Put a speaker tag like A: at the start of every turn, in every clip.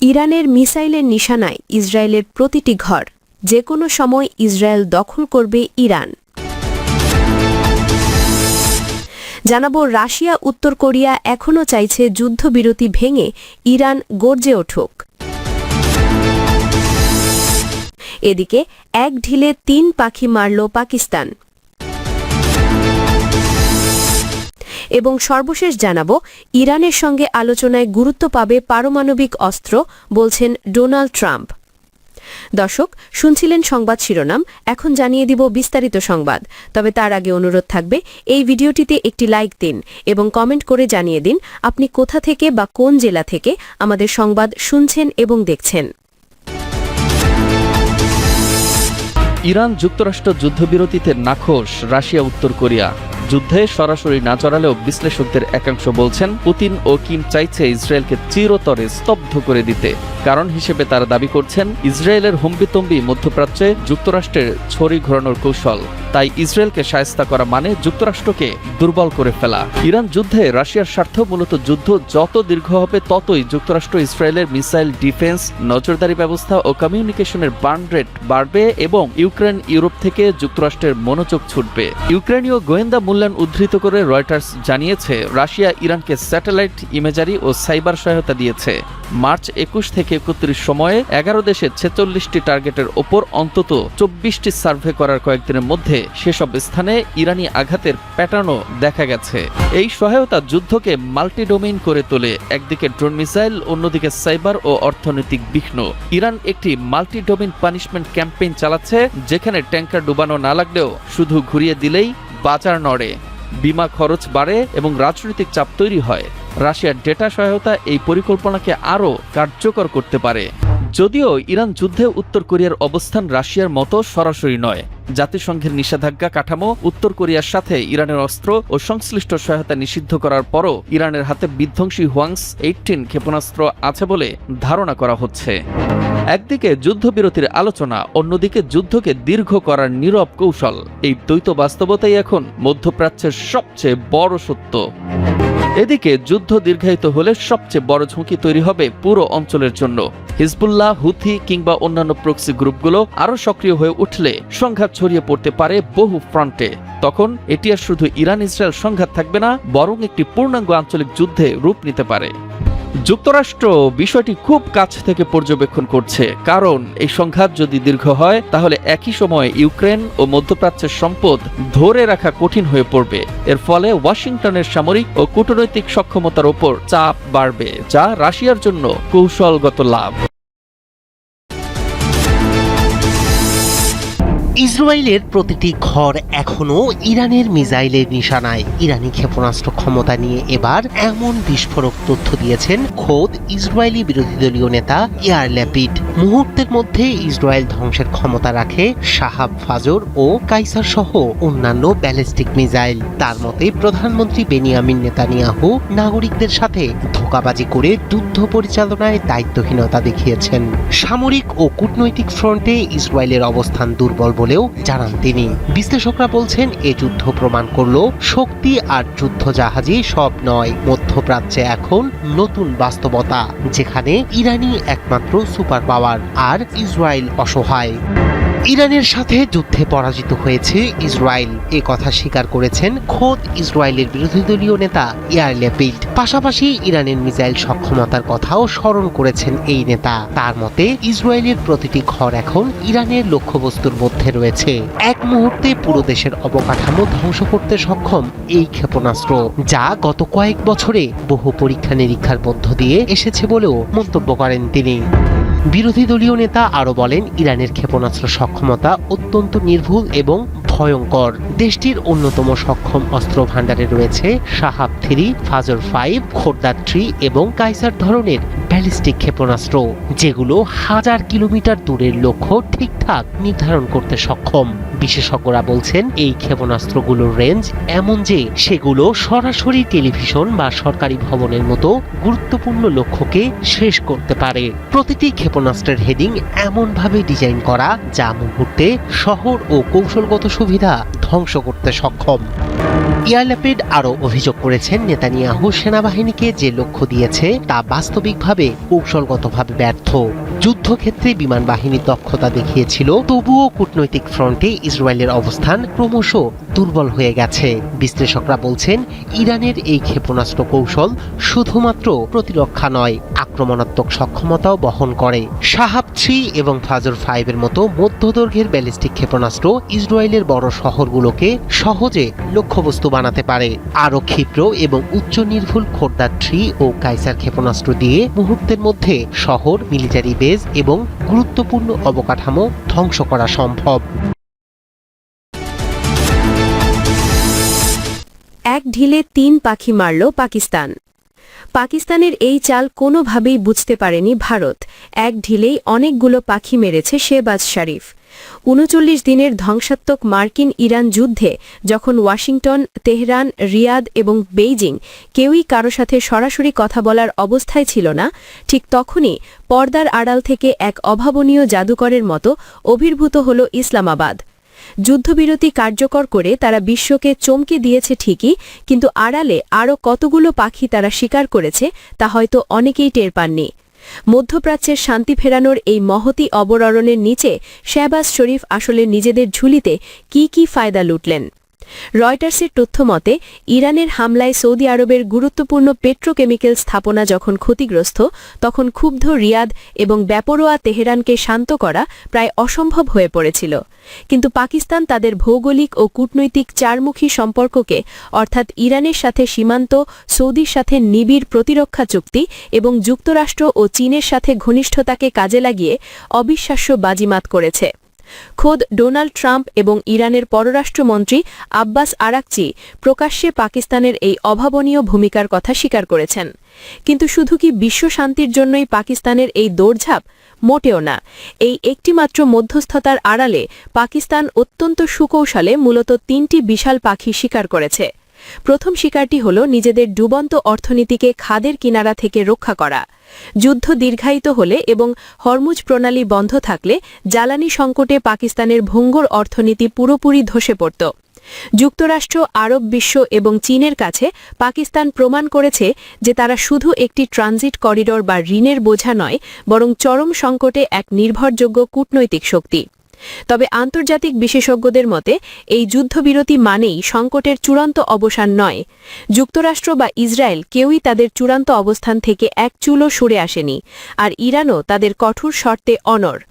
A: ইরানের মিসাইলের নিশানায় ইসরায়েলের প্রতিটি ঘর, যে কোনো সময় ইসরায়েল দখল করবে ইরান। জানাবো রাশিয়া উত্তর কোরিয়া এখনও চাইছে যুদ্ধবিরতি ভেঙে ইরান গর্জে উঠুক। এদিকে এক ঢিলে ৩ পাখি মারল পাকিস্তান। এবং সর্বশেষ জানাবো ইরানের সঙ্গে আলোচনায় গুরুত্ব পাবে পারমাণবিক অস্ত্র, বলছেন ডোনাল্ড ট্রাম্প। দর্শক, শুনছিলেন সংবাদ শিরোনাম, এখন জানিয়ে দিব বিস্তারিত সংবাদ। তবে তার আগে অনুরোধ থাকবে এই ভিডিওটিতে একটি লাইক দিন এবং কমেন্ট করে জানিয়ে দিন আপনি কোথা থেকে বা কোন জেলা থেকে আমাদের সংবাদ শুনছেন এবং দেখছেন।
B: ইরান যুক্তরাষ্ট্র যুদ্ধবিরতিতে নাখোশ রাশিয়া উত্তর কোরিয়া। যুদ্ধে সরাসরি না জড়ালেও বিশ্লেষকদের একাংশ বলছেন পুতিন ও কিম চাইছে ইসরায়েলকে চিরতরে স্তব্ধ করে দিতে। কারণ হিসেবে তারা দাবি করছেন ইসরায়েলের হম্বিতম্বি মধ্যপ্রাচ্যে যুক্তরাষ্ট্রের ছড়ি ঘোরানোর কৌশল। তাই ইসরায়েলকে শায়েস্তা করা মানে যুক্তরাষ্ট্রকে দুর্বল করে ফেলা। ইরান যুদ্ধে রাশিয়ার স্বার্থ মূলত যুদ্ধ যত দীর্ঘ হবে ততই যুক্তরাষ্ট্র ইসরায়েলের মিসাইল ডিফেন্স, নজরদারি ব্যবস্থা ও কমিউনিকেশনের বার্ন রেট বাড়বে এবং ইউক্রেন ইউরোপ থেকে যুক্তরাষ্ট্রের মনোযোগ ছুটবে। ইউক্রেনীয় গোয়েন্দা মূল্যায়ন উদ্ধৃত করে রয়টার্স জানিয়েছে রাশিয়া ইরানকে স্যাটেলাইট ইমেজারি ও সাইবার সহায়তা দিয়েছে। মার্চ ২১ থেকে ৩১ সময়ে ১১ দেশে ৪৬টি টার্গেটের ওপর অন্তত ২৪টি সার্ভে করার কয়েকদিনের মধ্যে সেসব স্থানে ইরানি আঘাতের প্যাটার্নও দেখা গেছে। এই সহায়তা যুদ্ধকে মাল্টিডোমেইন করে তোলে। একদিকে ড্রোন মিসাইল, অন্যদিকে সাইবার ও অর্থনৈতিক বিঘ্ন। ইরান একটি মাল্টিডোমেইন পানিশমেন্ট ক্যাম্পেইন চালাচ্ছে, যেখানে ট্যাঙ্কার ডুবানো না লাগলেও শুধু ঘুরিয়ে দিলেই বাজার নড়ে, বিমা খরচ বাড়ে এবং রাজনৈতিক চাপ তৈরি হয়। রাশিয়ার ডেটা সহায়তা এই পরিকল্পনাকে আরও কার্যকর করতে পারে। যদিও ইরান যুদ্ধে উত্তর কোরিয়ার অবস্থান রাশিয়ার মতো সরাসরি নয়। জাতিসংঘের নিষেধাজ্ঞা কাঠামো উত্তর কোরিয়ার সাথে ইরানের অস্ত্র ও সংশ্লিষ্ট সহায়তা নিষিদ্ধ করার পরও ইরানের হাতে বিধ্বংসী হোয়াংস-18 ক্ষেপণাস্ত্র আছে বলে ধারণা করা হচ্ছে। একদিকে যুদ্ধবিরতির আলোচনা, অন্যদিকে যুদ্ধকে দীর্ঘ করার নীরব কৌশল। এই দ্বৈত বাস্তবতাই এখন মধ্যপ্রাচ্যের সবচেয়ে বড় সত্য। এদিকে যুদ্ধ দীর্ঘায়িত হলে সবচেয়ে বড় ঝুঁকি তৈরি হবে পুরো অঞ্চলের জন্য। হিজবুল্লাহ, হুথি কিংবা অন্যান্য প্রক্সি গ্রুপগুলো আরও সক্রিয় হয়ে উঠলে সংঘাত ছড়িয়ে পড়তে পারে বহু ফ্রন্টে। তখন এটি আর শুধু ইরান ইসরায়েল সংঘাত থাকবে না, বরং একটি পূর্ণাঙ্গ আঞ্চলিক যুদ্ধে রূপ নিতে পারে। যুক্তরাষ্ট্র বিষয়টি খুব কাছ থেকে পর্যবেক্ষণ করছে, কারণ এই সংঘাত যদি দীর্ঘ হয় তাহলে একই সময়ে ইউক্রেন ও মধ্যপ্রাচ্যের সম্পদ ধরে রাখা কঠিন হয়ে পড়বে। এর ফলে ওয়াশিংটনের সামরিক ও কূটনৈতিক সক্ষমতার ওপর চাপ বাড়বে, যা রাশিয়ার জন্য কৌশলগত লাভ।
C: ইসরায়েলের প্রতিটি ঘর এখনো ইরানের মিসাইলের নিশানায়। ইরানি ক্ষেপণাস্ত্র ক্ষমতা নিয়ে এবার এমন বিস্ফোরক তথ্য দিয়েছেন খোদ ইসরায়েলি বিরোধী দলীয় নেতা ইয়ার ল্যাপিড। মুহূর্তের মধ্যে ইসরায়েল ধ্বংসের ক্ষমতা রাখে শাহাব ফাজর ও কাইসার সহ অন্যান্য ব্যালিস্টিক মিসাইল। তার মতে প্রধানমন্ত্রী বেনিয়ামিন নেতানিয়াহু নাগরিকদের সাথে ধোঁকাবাজি করে যুদ্ধ পরিচালনায় দায়িত্বহীনতা দেখিয়েছেন। সামরিক ও কূটনৈতিক ফ্রন্টে ইসরায়েলের অবস্থান দুর্বল বলেও জানান তিনি। বিশ্লেষকরা বলছেন এ যুদ্ধ প্রমাণ করল শক্তি আর যুদ্ধ জাহাজই সব নয়। মধ্যপ্রাচ্যে এখন নতুন বাস্তবতা, যেখানে ইরানই একমাত্র সুপার পাওয়ার আর ইসরায়েল অসহায়। ইরানের সাথে যুদ্ধে পরাজিত হয়েছে ইসরায়েল, এ কথা স্বীকার করেছেন খোদ ইসরায়েলের বিরোধী দলীয় নেতা ইয়ার ল্যাপিড। পাশাপাশি ইরানের মিসাইল সক্ষমতার কথাও স্মরণ করেছেন এই নেতা। তার মতে ইসরায়েলের প্রতিটি ঘর এখন ইরানের লক্ষ্যবস্তুর মধ্যে রয়েছে। এক মুহূর্তে পুরো দেশের অবকাঠামো ধ্বংস করতে সক্ষম এই ক্ষেপণাস্ত্র, যা গত কয়েক বছরে বহু পরীক্ষা নিরীক্ষার মধ্য দিয়ে এসেছে বলেও মন্তব্য করেন তিনি। বিরোধী দলীয় নেতা আরও বলেন ইরানের ক্ষেপণাস্ত্র সক্ষমতা অত্যন্ত নির্ভুল এবং ভয়ঙ্কর। দেশটির অন্যতম সক্ষম অস্ত্র ভাণ্ডারে রয়েছে শাহাব 3, ফাজর 5, খোরদাদ 3 এবং কাইসার ধরনের ব্যালিস্টিক ক্ষেপণাস্ত্র, যেগুলো 1000 কিলোমিটার দূরের লক্ষ্য ঠিকঠাক নির্ধারণ করতে সক্ষম। বিশেষজ্ঞরা বলছেন এই ক্ষেপণাস্ত্রগুলোর রেঞ্জ এমন যে সেগুলো সরাসরি টেলিভিশন বা সরকারি ভবনের মতো গুরুত্বপূর্ণ লক্ষ্যকে শেষ করতে পারে। প্রতিটি ক্ষেপণাস্ত্রের হেডিং এমনভাবে ডিজাইন করা যা মুহূর্তে শহর ও কৌশলগত সুবিধা ধ্বংস করতে সক্ষম। ইয়ার ল্যাপিড আরও অভিযোগ করেছেন, নেতানিয়াহু সেনাবাহিনীকে যে লক্ষ্য দিয়েছে তা বাস্তবিকভাবে কৌশলগতভাবে ব্যর্থ। যুদ্ধক্ষেত্রে বিমান বাহিনীর দক্ষতা দেখিয়েছিল, তবুও কূটনৈতিক ফ্রন্টে ইসরায়েলের অবস্থান ক্রমশ দুর্বল হয়ে গেছে। বিশ্লেষকরা বলছেন, ইরানের এই ক্ষেপণাস্ত্র কৌশল শুধুমাত্র প্রতিরক্ষা নয়, আক্রমণাত্মক সক্ষমতাও বহন করে। শাহাব 3 এবং ফাজর 5 এর মতো মধ্যদৈর্ঘ্যের ব্যালিস্টিক ক্ষেপণাস্ত্র ইসরায়েলের বড় শহরগুলোকে সহজে লক্ষ্যবস্তু বানাতে পারে। আরও ক্ষিপ্র এবং উচ্চ নির্ভুল খোরদার 3 ও কাইসার ক্ষেপণাস্ত্র দিয়ে মুহূর্তের মধ্যে শহর, মিলিটারি বেজ এবং গুরুত্বপূর্ণ অবকাঠামো ধ্বংস করা সম্ভব।
A: এক ঢিলে 3 পাখি মারল পাকিস্তান। পাকিস্তানের এই চাল কোনোভাবেই বুঝতে পারেনি ভারত। এক ঢিলেই অনেকগুলো পাখি মেরেছে শেহবাজ শরীফ। ৩৯ দিনের ধ্বংসাত্মক মার্কিন ইরান যুদ্ধে যখন ওয়াশিংটন, তেহরান, রিয়াদ এবং বেইজিং কেউই কারো সাথে সরাসরি কথা বলার অবস্থায় ছিল না, ঠিক তখনই পর্দার আড়াল থেকে এক অভাবনীয় জাদুকরের মতো অভির্ভূত হল ইসলামাবাদ। যুদ্ধবিরতি কার্যকর করে তারা বিশ্বকে চমকে দিয়েছে ঠিকই, কিন্তু আড়ালে আরও কতগুলো পাখি তারা শিকার করেছে তা হয়তো অনেকেই টের পাননি। মধ্যপ্রাচ্যের শান্তি ফেরানোর এই মহতী অবরণের নিচে শেহবাজ শরীফ আসলে নিজেদের ঝুলিতে কি ফায়দা লুটলেন। রয়টার্সের তথ্য মতে, ইরানের হামলায় সৌদি আরবের গুরুত্বপূর্ণ পেট্রোকেমিক্যাল স্থাপনা যখন ক্ষতিগ্রস্ত, তখন ক্ষুব্ধ রিয়াদ এবং বেপরোয়া তেহরানকে শান্ত করা প্রায় অসম্ভব হয়ে পড়েছিল। কিন্তু পাকিস্তান তাদের ভৌগোলিক ও কূটনৈতিক চারমুখী সম্পর্ককে, অর্থাৎ ইরানের সাথে সীমান্ত, সৌদির সাথে নিবিড় প্রতিরক্ষা চুক্তি এবং যুক্তরাষ্ট্র ও চীনের সাথে ঘনিষ্ঠতাকে কাজে লাগিয়ে অবিশ্বাস্য বাজিমাত করেছে। খোদ ডোনাল্ড ট্রাম্প এবং ইরানের পররাষ্ট্রমন্ত্রী আব্বাস আরাকচি প্রকাশ্যে পাকিস্তানের এই অভাবনীয় ভূমিকার কথা স্বীকার করেছেন। কিন্তু শুধু কি বিশ্ব শান্তির জন্যই পাকিস্তানের এই দৌড়ঝাঁপ? মোটেও না। এই একটিমাত্র মধ্যস্থতার আড়ালে পাকিস্তান অত্যন্ত সুকৌশলে মূলত 3টি বিশাল পাখি শিকার করেছে। প্রথম শিকারটি হল নিজেদের ডুবন্ত অর্থনীতিকে খাদের কিনারা থেকে রক্ষা করা। যুদ্ধ দীর্ঘায়িত হলে এবং হরমুজ প্রণালী বন্ধ থাকলে জ্বালানি সংকটে পাকিস্তানের ভঙ্গুর অর্থনীতি পুরোপুরি ধসে পড়ত। যুক্তরাষ্ট্র, আরব বিশ্ব এবং চীনের কাছে পাকিস্তান প্রমাণ করেছে যে তারা শুধু একটি ট্রানজিট করিডর বা ঋণের বোঝা নয়, বরং চরম সংকটে এক নির্ভরযোগ্য কূটনৈতিক শক্তি। তবে আন্তর্জাতিক বিশেষজ্ঞদের মতে এই যুদ্ধবিরতি মানেই সংকটের চূড়ান্ত অবসান নয়। যুক্তরাষ্ট্র বা ইসরায়েল কেউই তাদের চূড়ান্ত অবস্থান থেকে এক চুলও সরে আসেনি, আর ইরানও তাদের কঠোর শর্তে অনড়।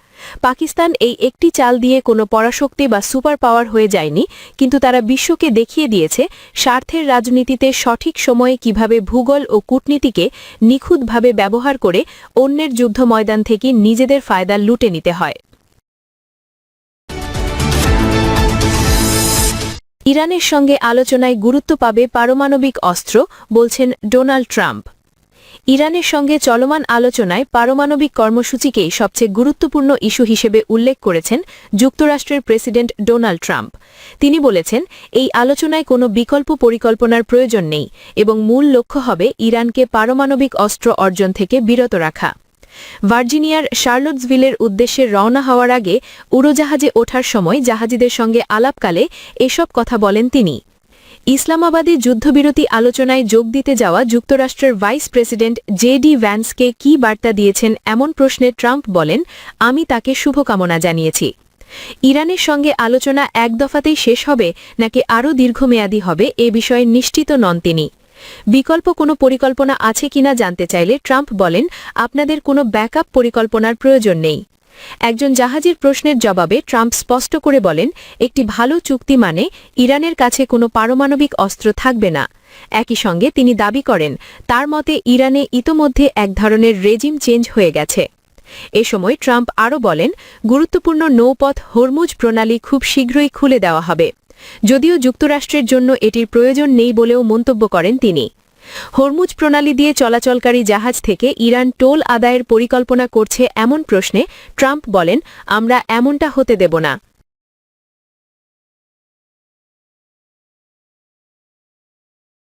A: পাকিস্তান এই একটি চাল দিয়ে কোনো পরাশক্তি বা সুপার পাওয়ার হয়ে যায়নি, কিন্তু তারা বিশ্বকে দেখিয়ে দিয়েছে স্বার্থের রাজনীতিতে সঠিক সময়ে কিভাবে ভূগোল ও কূটনীতিকে নিখুঁতভাবে ব্যবহার করে অন্যের যুদ্ধ ময়দান থেকে নিজেদের ফায়দা লুটে নিতে হয়। ইরানের সঙ্গে আলোচনায় গুরুত্ব পাবে পারমাণবিক অস্ত্র, বলছেন ডোনাল্ড ট্রাম্প। ইরানের সঙ্গে চলমান আলোচনায় পারমাণবিক কর্মসূচিকেই সবচেয়ে গুরুত্বপূর্ণ ইস্যু হিসেবে উল্লেখ করেছেন যুক্তরাষ্ট্রের প্রেসিডেন্ট ডোনাল্ড ট্রাম্প। তিনি বলেছেন, এই আলোচনায় কোনো বিকল্প পরিকল্পনার প্রয়োজন নেই এবং মূল লক্ষ্য হবে ইরানকে পারমাণবিক অস্ত্র অর্জন থেকে বিরত রাখা। ভার্জিনিয়ার শার্লটসভিলের উদ্দেশ্যে রওনা হওয়ার আগে উড়োজাহাজে ওঠার সময় জাহাজিদের সঙ্গে আলাপকালে এসব কথা বলেন তিনি। ইসলামাবাদে যুদ্ধবিরতি আলোচনায় যোগ দিতে যাওয়া যুক্তরাষ্ট্রের ভাইস প্রেসিডেন্ট জে.ডি. ভ্যান্সকে কী বার্তা দিয়েছেন এমন প্রশ্নে ট্রাম্প বলেন, আমি তাকে শুভকামনা জানিয়েছি। ইরানের সঙ্গে আলোচনা এক দফাতেই শেষ হবে নাকি আরও দীর্ঘমেয়াদী হবে এ বিষয়ে নিশ্চিত নন তিনি। বিকল্প কোনো পরিকল্পনা আছে কিনা জানতে চাইলে ট্রাম্প বলেন, আপনাদের কোনো ব্যাকআপ পরিকল্পনার প্রয়োজন নেই। একজন জাহাজের প্রশ্নের জবাবে ট্রাম্প স্পষ্ট করে বলেন, একটি ভালো চুক্তি মানে ইরানের কাছে কোনো পারমাণবিক অস্ত্র থাকবে না। একই সঙ্গে তিনি দাবি করেন, তার মতে ইরানে ইতোমধ্যে এক ধরনের রেজিম চেঞ্জ হয়ে গেছে। এ সময় ট্রাম্প আরও বলেন, গুরুত্বপূর্ণ নৌপথ হরমুজ প্রণালী খুব শীঘ্রই খুলে দেওয়া হবে, যদিও যুক্তরাষ্ট্রের জন্য এটির প্রয়োজন নেই বলেও মন্তব্য করেন তিনি। হরমুজ প্রণালী দিয়ে চলাচলকারী জাহাজ থেকে ইরান টোল আদায়ের পরিকল্পনা করছে এমন প্রশ্নে ট্রাম্প বলেন, আমরা এমনটা হতে দেব না।